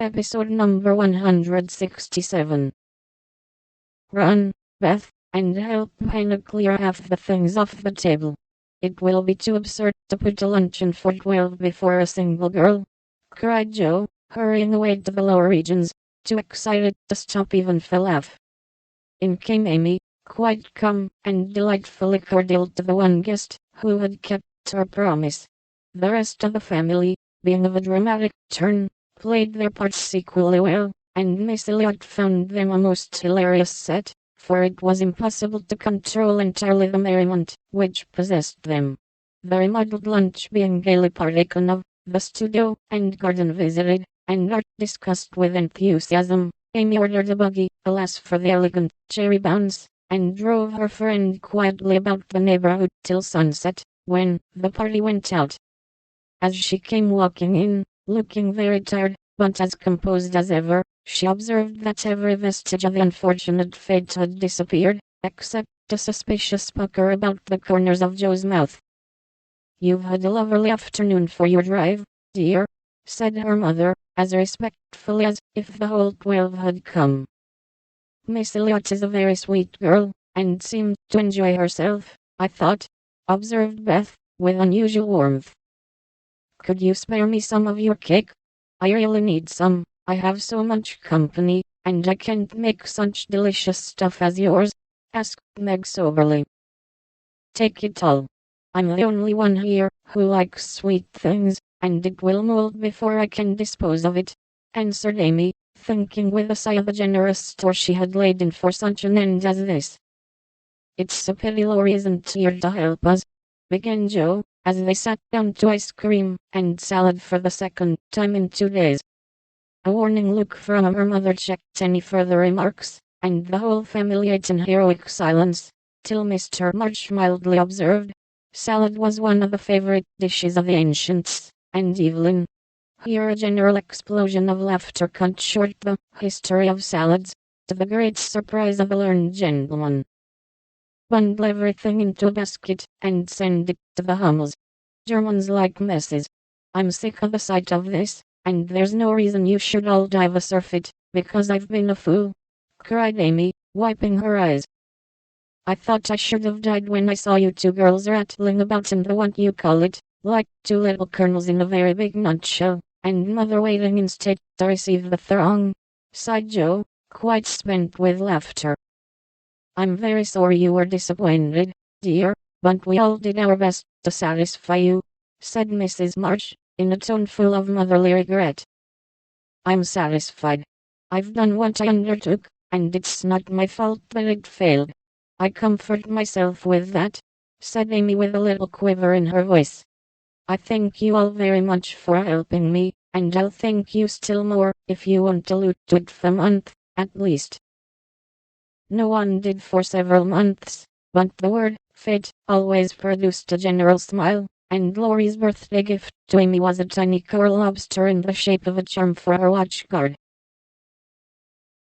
Episode number 167. Run, Beth, and help Hannah clear half the things off the table. It will be too absurd to put a luncheon for 12 before a single girl, cried Joe, hurrying away to the lower regions, too excited to stop even for laugh. In came Amy, quite calm and delightfully cordial to the one guest who had kept her promise. The rest of the family, being of a dramatic turn, played their parts equally well, and Miss Elliot found them a most hilarious set, for it was impossible to control entirely the merriment which possessed them. The remodeled lunch being gaily partaken of, the studio and garden visited, and art discussed with enthusiasm, Amy ordered a buggy, alas for the elegant cherry bounce, and drove her friend quietly about the neighborhood till sunset, when the party went out. As she came walking in, looking very tired, but as composed as ever, she observed that every vestige of the unfortunate fate had disappeared, except a suspicious pucker about the corners of Joe's mouth. "You've had a lovely afternoon for your drive, dear," said her mother, as respectfully as if the whole 12 had come. "Miss Elliot is a very sweet girl, and seemed to enjoy herself, I thought," observed Beth, with unusual warmth. "Could you spare me some of your cake? I really need some. I have so much company, and I can't make such delicious stuff as yours," asked Meg soberly. "Take it all. I'm the only one here who likes sweet things, and it will mold before I can dispose of it," answered Amy, thinking with a sigh of the generous store she had laid in for such an end as this. "It's a pity Laurie isn't here to help us," began Joe, as they sat down to ice cream and salad for the second time in 2 days. A warning look from her mother checked any further remarks, and the whole family ate in heroic silence, till Mr. March mildly observed, "Salad was one of the favorite dishes of the ancients," and Evelyn. Here a general explosion of laughter cut short the history of salads, to the great surprise of the learned gentleman. "Bundle everything into a basket, and send it to the Hummels. Germans like messes. I'm sick of the sight of this, and there's no reason you should all die of a surfeit, because I've been a fool," cried Amy, wiping her eyes. "I thought I should have died when I saw you two girls rattling about in the what you call it, like two little colonels in a very big nutshell, and mother waiting in state to receive the throng," sighed Joe, quite spent with laughter. "I'm very sorry you were disappointed, dear, but we all did our best to satisfy you," said Mrs. March, in a tone full of motherly regret. "I'm satisfied. I've done what I undertook, and it's not my fault that it failed. I comfort myself with that," said Amy with a little quiver in her voice. "I thank you all very much for helping me, and I'll thank you still more if you won't allude to it for a month, at least." No one did for several months, but the word fate always produced a general smile, and Laurie's birthday gift to Amy was a tiny coral lobster in the shape of a charm for her watch guard.